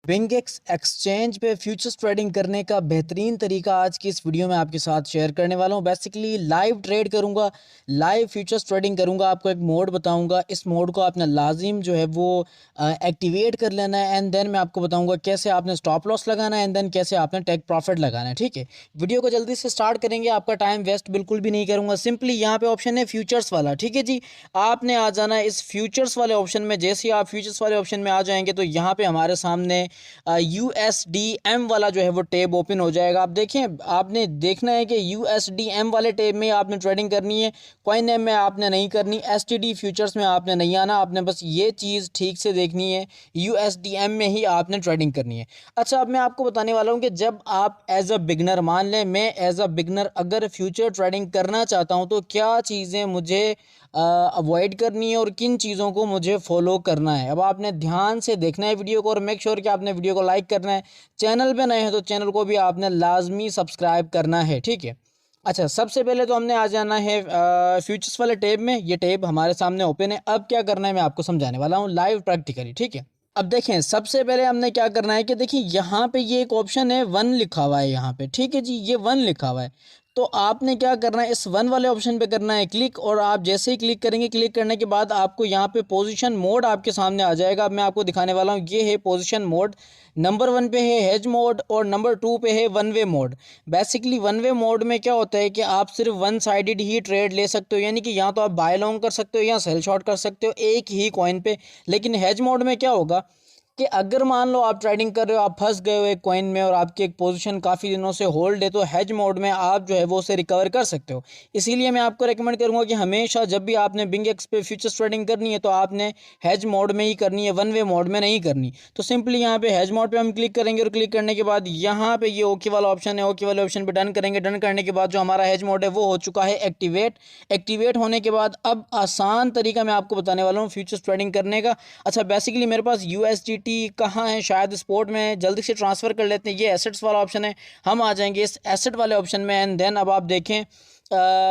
विंगेक्स exchange पे futures trading करने का बेहतरीन तरीका आज की इस वीडियो में आपके साथ शेयर करने वाला हूं। बेसिकली लाइव ट्रेड करूंगा, लाइव फ्यूचर्स ट्रेडिंग करूंगा। आपको एक मोड बताऊंगा, इस मोड को आपने लाजिम जो है वो एक्टिवेट कर लेना है। एंड देन मैं आपको बताऊंगा कैसे आपने स्टॉप लॉस लगाना है, एंड देन कैसे आपने टेक प्रॉफिट लगाना है। ठीक है, वीडियो को जल्दी से स्टार्ट करेंगे, आपका टाइम वेस्ट बिल्कुल भी नहीं करूँगा। सिंपली यहाँ पे ऑप्शन है फ्यूचर्स वाला। ठीक है जी, आपने आ जाना है इस फ्यूचर्स वाले ऑप्शन में। जैसे ही आप फ्यूचर्स वाले ऑप्शन में आ जाएंगे तो यहाँ पे हमारे सामने USDM वाला जो है वो टैब ओपन हो जाएगा। आप देखें, आपने देखना है कि USDM वाले टैब में आपने ट्रेडिंग करनी है, कॉइन एम में आपने नहीं करनी, STD फ्यूचर्स में आपने नहीं आना। आपने बस ये चीज़ ठीक से देखनी है, USDM में ही आपने ट्रेडिंग करनी है। अच्छा, अब मैं आपको बताने वाला हूँ कि जब आप एज अ बिगनर, मान लें मैं एज अ बिगनर अगर फ्यूचर ट्रेडिंग करना चाहता हूँ तो क्या चीज़ें मुझे अवॉइड करनी है और किन चीज़ों को मुझे फॉलो करना है। अब आपने ध्यान से देखना है वीडियो को, और मेक श्योर कि आपने वीडियो को लाइक करना है। चैनल पे नए हैं तो चैनल को भी आपने लाजमी सब्सक्राइब करना है। ठीक है, अच्छा, सबसे पहले तो हमने आ जाना है फ्यूचर्स वाले टैब में। ये टैब हमारे सामने ओपन है। अब क्या करना है मैं आपको समझाने वाला हूँ लाइव प्रैक्टिकली। ठीक है, अब देखें, सबसे पहले हमने क्या करना है कि देखिए यहाँ पे ये एक ऑप्शन है, वन लिखा हुआ है यहाँ पे। ठीक है जी, ये वन लिखा हुआ है। तो आपने क्या करना है, इस वन वाले ऑप्शन पे करना है क्लिक, और आप जैसे ही क्लिक करेंगे, क्लिक करने के बाद आपको यहाँ पे पोजीशन मोड आपके सामने आ जाएगा। अब मैं आपको दिखाने वाला हूँ, ये है पोजीशन मोड। नंबर 1 पे है हेज मोड और नंबर 2 पे है one way mode. Basically one way mode में क्या होता है कि आप सिर्फ वन साइडेड ही ट्रेड ले सकते हो, यानी कि यहाँ तो आप बाय लॉन्ग कर सकते हो या सेल शॉर्ट कर सकते हो एक ही कॉइन पे। लेकिन हेज मोड में क्या होगा कि अगर मान लो आप ट्रेडिंग कर रहे हो, आप फंस गए हो एक कॉइन में और आपकी एक पोजीशन काफ़ी दिनों से होल्ड है, तो हेज मोड में आप जो है वो उसे रिकवर कर सकते हो। इसीलिए मैं आपको रेकमेंड करूंगा कि हमेशा जब भी आपने बिंगेक्स पे फ्यूचर्स ट्रेडिंग करनी है तो आपने हेज मोड में ही करनी है, वन वे मोड में नहीं करनी। तो सिंपली यहाँ पे हेज मोड पे हम क्लिक करेंगे, और क्लिक करने के बाद यहाँ पे ये ओके वाला ऑप्शन है, ओके वाले ऑप्शन पे डन करेंगे। डन करने के बाद जो हमारा हेज मोड है वो हो चुका है एक्टिवेट। एक्टिवेट होने के बाद अब आसान तरीका मैं आपको बताने वाला हूँ फ्यूचर्स ट्रेडिंग करने का। अच्छा, बेसिकली मेरे पास USDT कहाँ है, शायद स्पोर्ट में, जल्दी से ट्रांसफ़र कर लेते हैं। ये एसेट्स वाला ऑप्शन है, हम आ जाएंगे इस एसेट वाले ऑप्शन में। एंड देन अब आप देखें,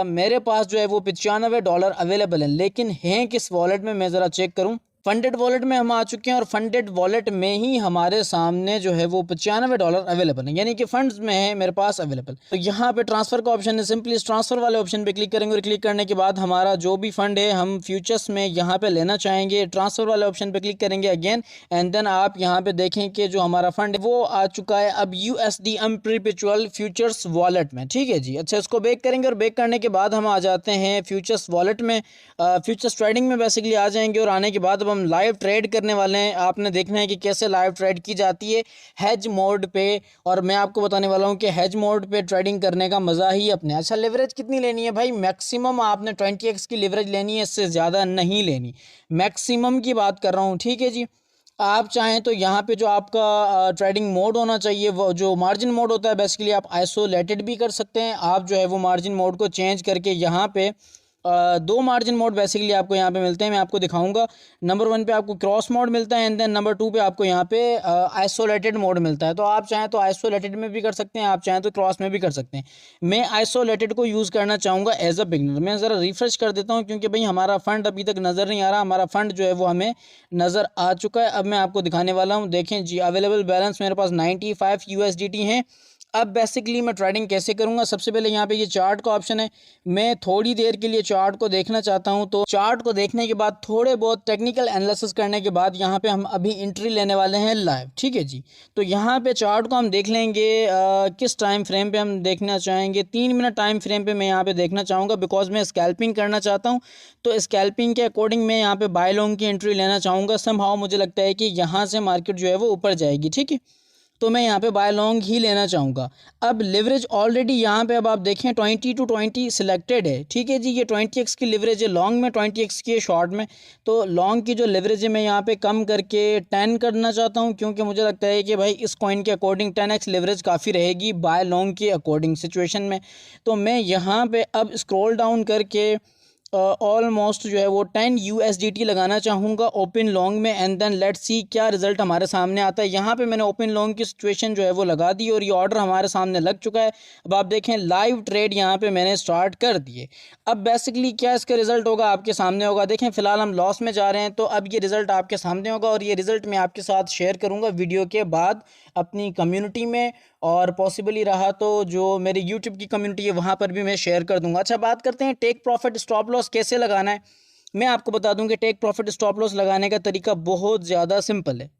मेरे पास जो है वो $95 अवेलेबल है, लेकिन हैं किस वॉलेट में, मैं ज़रा चेक करूँ। फंडेड वॉलेट में हम आ चुके हैं, और फंडेड वॉलेट में ही हमारे सामने जो है वो $95 अवेलेबल है, यानी कि फंड्स में है मेरे पास अवेलेबल। तो यहाँ पे ट्रांसफ़र का ऑप्शन है, सिंपली इस ट्रांसफ़र वाले ऑप्शन पे क्लिक करेंगे, और क्लिक करने के बाद हमारा जो भी फंड है हम फ्यूचर्स में यहाँ पे लेना चाहेंगे, ट्रांसफ़र वाले ऑप्शन पे क्लिक करेंगे अगेन। एंड देन आप यहाँ पे देखें कि जो हमारा फंड है वो आ चुका है अब USDM परपेचुअल फ्यूचर्स वॉलेट में। ठीक है जी, अच्छा, इसको बेक करेंगे, और बेक करने के बाद हम आ जाते हैं फ्यूचर्स वॉलेट में, फ्यूचर्स ट्रेडिंग में बेसिकली आ जाएंगे। और आने के बाद अब हम लाइव ट्रेड करने वाले हैं। आपने देखना है कि कैसे लाइव ट्रेड की जाती है हेज मोड पे, और मैं आपको बताने वाला हूं कि हेज मोड पे ट्रेडिंग करने का मज़ा ही अपने। अच्छा, लेवरेज कितनी लेनी है भाई? मैक्सिमम आपने 20x की लेवरेज लेनी है, इससे ज़्यादा नहीं लेनी, मैक्सिमम की बात कर रहा हूँ। ठीक है जी, आप चाहें तो यहाँ पे जो आपका ट्रेडिंग मोड होना चाहिए, वो जो मार्जिन मोड होता है, बेसिकली आप आइसोलेटेड भी कर सकते हैं। आप जो है वो मार्जिन मोड को चेंज करके यहाँ पे दो मार्जिन मोड बेसिकली आपको यहाँ पे मिलते हैं, मैं आपको दिखाऊंगा। नंबर 1 पे आपको क्रॉस मोड मिलता है, एंड देन नंबर 2 पे आपको यहाँ पे आइसोलेटेड मोड मिलता है। तो आप चाहें तो आइसोलेटेड में भी कर सकते हैं, आप चाहें तो क्रॉस में भी कर सकते हैं। मैं आइसोलेटेड को यूज़ करना चाहूँगा एज अ बिगनर। मैं ज़रा रिफ्रेश कर देता हूँ, क्योंकि भाई हमारा फंड अभी तक नज़र नहीं आ रहा। हमारा फंड जो है वो हमें नज़र आ चुका है। अब मैं आपको दिखाने वाला हूँ, देखें जी, अवेलेबल बैलेंस मेरे पास 95 USDT हैं। अब बेसिकली मैं ट्रेडिंग कैसे करूंगा, सबसे पहले यहाँ पे ये चार्ट का ऑप्शन है। मैं थोड़ी देर के लिए चार्ट को देखना चाहता हूँ, तो चार्ट को देखने के बाद थोड़े बहुत टेक्निकल एनालिसिस करने के बाद यहाँ पे हम अभी एंट्री लेने वाले हैं लाइव। ठीक है जी, तो यहाँ पे चार्ट को हम देख लेंगे, किस टाइम फ्रेम पे हम देखना चाहेंगे। 3 मिनट टाइम फ्रेम पे मैं यहाँ पे देखना चाहूँगा, बिकॉज मैं स्कैल्पिंग करना चाहता हूँ। तो स्कैल्पिंग के अकॉर्डिंग मैं यहाँ पे बाय लॉन्ग की एंट्री लेना चाहूँगा। समहाउ मुझे लगता है कि यहाँ से मार्केट जो है वो ऊपर जाएगी। ठीक है, तो मैं यहाँ पे बाय लॉन्ग ही लेना चाहूँगा। अब लिवरेज ऑलरेडी यहाँ पे अब आप देखें 20 to 20 सिलेक्टेड है। ठीक है जी, ये 20x की लिवरेज है लॉन्ग में, 20x की है शॉर्ट में। तो लॉन्ग की जो लिवरेज है मैं यहाँ पे कम करके 10 करना चाहता हूँ, क्योंकि मुझे लगता है कि भाई इस कॉइन के अकॉर्डिंग 10x लिवरेज काफ़ी रहेगी बाय लॉन्ग के अकॉर्डिंग सिचुएशन में। तो मैं यहाँ पर अब स्क्रॉल डाउन करके ऑलमोस्ट जो है वो 10 USDT लगाना चाहूँगा ओपन लॉन्ग में, एंड देन लेट्स सी क्या रिजल्ट हमारे सामने आता है। यहाँ पे मैंने ओपन लॉन्ग की सिचुएशन जो है वो लगा दी और ये ऑर्डर हमारे सामने लग चुका है। अब आप देखें लाइव ट्रेड यहाँ पे मैंने स्टार्ट कर दिए। अब बेसिकली क्या इसका रिजल्ट होगा आपके सामने होगा। देखें फ़िलहाल हम लॉस में जा रहे हैं, तो अब ये रिज़ल्ट आपके सामने होगा और ये रिज़ल्ट मैं आपके साथ शेयर करूँगा वीडियो के बाद अपनी कम्युनिटी में, और पॉसिबली रहा तो जो मेरे यूट्यूब की कम्युनिटी है वहाँ पर भी मैं शेयर कर दूंगा। अच्छा, बात करते हैं टेक प्रॉफिट स्टॉप लॉस कैसे लगाना है। मैं आपको बता दूं कि टेक प्रॉफिट स्टॉप लॉस लगाने का तरीका बहुत ज़्यादा सिंपल है।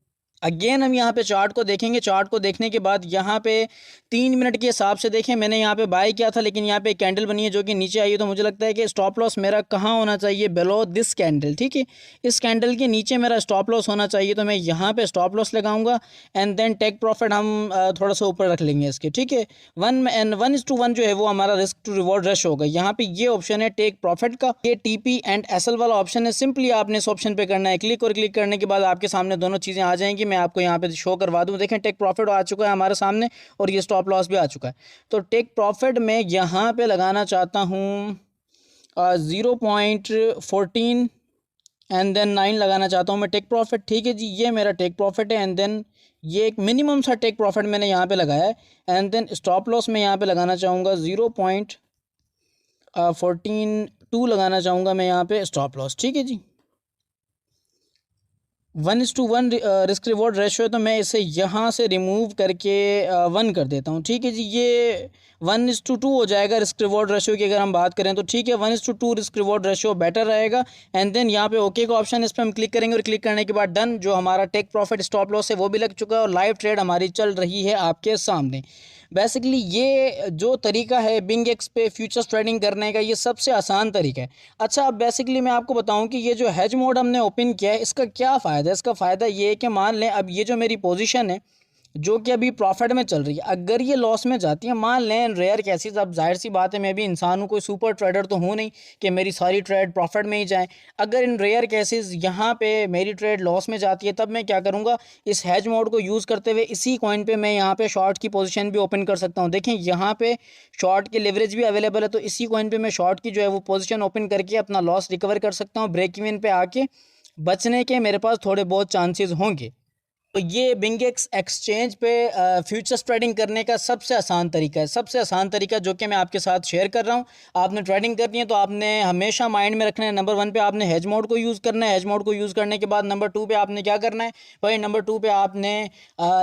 अगेन हम यहाँ पे चार्ट को देखेंगे। चार्ट को देखने के बाद यहाँ पे 3 मिनट के हिसाब से देखें, मैंने यहाँ पे बाय किया था लेकिन यहाँ पे कैंडल बनी है जो कि नीचे आई है, तो मुझे लगता है कि स्टॉप लॉस मेरा कहाँ होना चाहिए, बिलो दिस कैंडल। ठीक है, इस कैंडल के नीचे मेरा स्टॉप लॉस होना चाहिए, तो मैं यहाँ पे स्टॉप लॉस लगाऊंगा एंड देन टेक प्रॉफिट हम थोड़ा सा ऊपर रख लेंगे इसके। ठीक है, 1:1 जो है वो हमारा रिस्क टू रिवॉर्ड रेशो होगा। यहाँ पे ये ऑप्शन है टेक प्रॉफिट का, ये TP एंड SL वाला ऑप्शन है। सिंपली आपने इस ऑप्शन पे करना है क्लिक, और क्लिक करने के बाद आपके सामने दोनों चीज़ें आ जाएंगी। मैं आपको यहाँ पे शो करवा दूँ। देखें टेक प्रॉफिट आ चुका है हमारे सामने और ये स्टॉप लॉस भी आ चुका है। तो टेक प्रॉफिट में यहाँ पे लगाना चाहता हूँ 0.14 एंड देन 9 लगाना चाहता हूँ मैं टेक प्रॉफिट। ठीक है जी, ये मेरा टेक प्रॉफिट है एंड देन ये एक मिनिमम सा टेक प्रॉफिट मैंने यहाँ पे लगाया है। एंड देन स्टॉप लॉस में यहाँ पे लगाना चाहूँगा 0.14 लगाना चाहूँगा मैं यहाँ पे स्टॉप लॉस। ठीक है जी, 1:1 रिस्क रिवॉर्ड रेशो है, तो मैं इसे यहाँ से रिमूव करके 1 कर देता हूँ। ठीक है जी, ये 1:2 हो जाएगा रिस्क रिवॉर्ड रेशो की अगर हम बात करें तो। ठीक है, 1:2 रिस्क रिवॉर्ड रेशो बेटर रहेगा। एंड देन यहाँ पे ओके का ऑप्शन, इस पर हम क्लिक करेंगे और क्लिक करने के बाद डन। जो हमारा टेक प्रॉफिट स्टॉप लॉस है वो भी लग चुका है और लाइव ट्रेड हमारी चल रही है आपके सामने। बेसिकली ये जो तरीका है बिंगेक्स पे फ्यूचर्स ट्रेडिंग करने का, ये सबसे आसान तरीका है। अच्छा, अब बेसिकली मैं आपको बताऊं कि ये जो हेज मोड हमने ओपन किया है इसका क्या फ़ायदा है। इसका फ़ायदा ये है कि मान लें अब ये जो मेरी पोजीशन है जो कि अभी प्रॉफिट में चल रही है, अगर ये लॉस में जाती है, मान लें रेयर केसेस, अब जाहिर सी बात है मैं भी इंसान हूँ, कोई सुपर ट्रेडर तो हूँ नहीं कि मेरी सारी ट्रेड प्रॉफिट में ही जाए। अगर इन रेयर केसेस यहाँ पे मेरी ट्रेड लॉस में जाती है, तब मैं क्या करूँगा, इस हैज मोड को यूज़ करते हुए इसी कॉइन पे मैं यहाँ पे शॉर्ट की पोजीशन भी ओपन कर सकता हूँ। देखें यहाँ पे शॉर्ट की लेवरेज भी अवेलेबल है, तो इसी कॉइन पे मैं शॉर्ट की जो है वो पोजीशन ओपन करके अपना लॉस रिकवर कर सकता हूँ। ब्रेक इवन पे आके बचने के मेरे पास थोड़े बहुत चांसेस होंगे। तो ये बिंगेक्स एक्सचेंज पे फ्यूचर्स ट्रेडिंग करने का सबसे आसान तरीका है, सबसे आसान तरीका जो कि मैं आपके साथ शेयर कर रहा हूँ। आपने ट्रेडिंग करनी है तो आपने हमेशा माइंड में रखना है, नंबर 1 पे आपने हेज मोड को यूज़ करना है। हेज मोड को यूज़ करने के बाद नंबर 2 पे आपने क्या करना है भाई, नंबर 2 पे आपने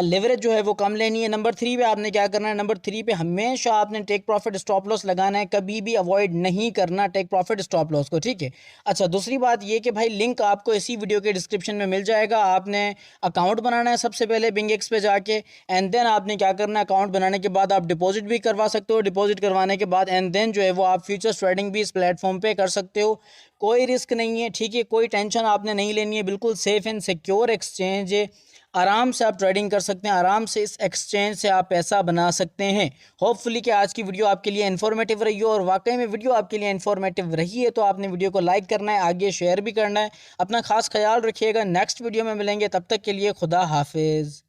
लेवरेज जो है वो कम लेनी है। नंबर 3 पे आपने क्या करना है, नंबर 3 पे हमेशा आपने टेक प्रॉफिट स्टॉप लॉस लगाना है, कभी भी अवॉइड नहीं करना टेक प्रॉफिट स्टॉप लॉस को। ठीक है, अच्छा दूसरी बात ये कि भाई लिंक आपको इसी वीडियो के डिस्क्रिप्शन में मिल जाएगा। आपने अकाउंट बनाना है सबसे पहले बिंगेक्स पे जाके, एंड देन आपने क्या करना है, अकाउंट बनाने के बाद आप डिपॉजिट भी करवा सकते हो। डिपॉजिट करवाने के बाद एंड देन जो है वो आप फ्यूचर्स ट्रेडिंग भी इस प्लेटफॉर्म पे कर सकते हो। कोई रिस्क नहीं है, ठीक है, कोई टेंशन आपने नहीं लेनी है, बिल्कुल सेफ एंड सिक्योर एक्सचेंज है। आराम से आप ट्रेडिंग कर सकते हैं, आराम से इस एक्सचेंज से आप पैसा बना सकते हैं। होपफुली कि आज की वीडियो आपके लिए इन्फॉर्मेटिव रही हो, और वाकई में वीडियो आपके लिए इन्फॉर्मेटिव रही है तो आपने वीडियो को लाइक करना है, आगे शेयर भी करना है। अपना खास ख्याल रखिएगा, नेक्स्ट वीडियो में मिलेंगे, तब तक के लिए खुदा हाफिज़।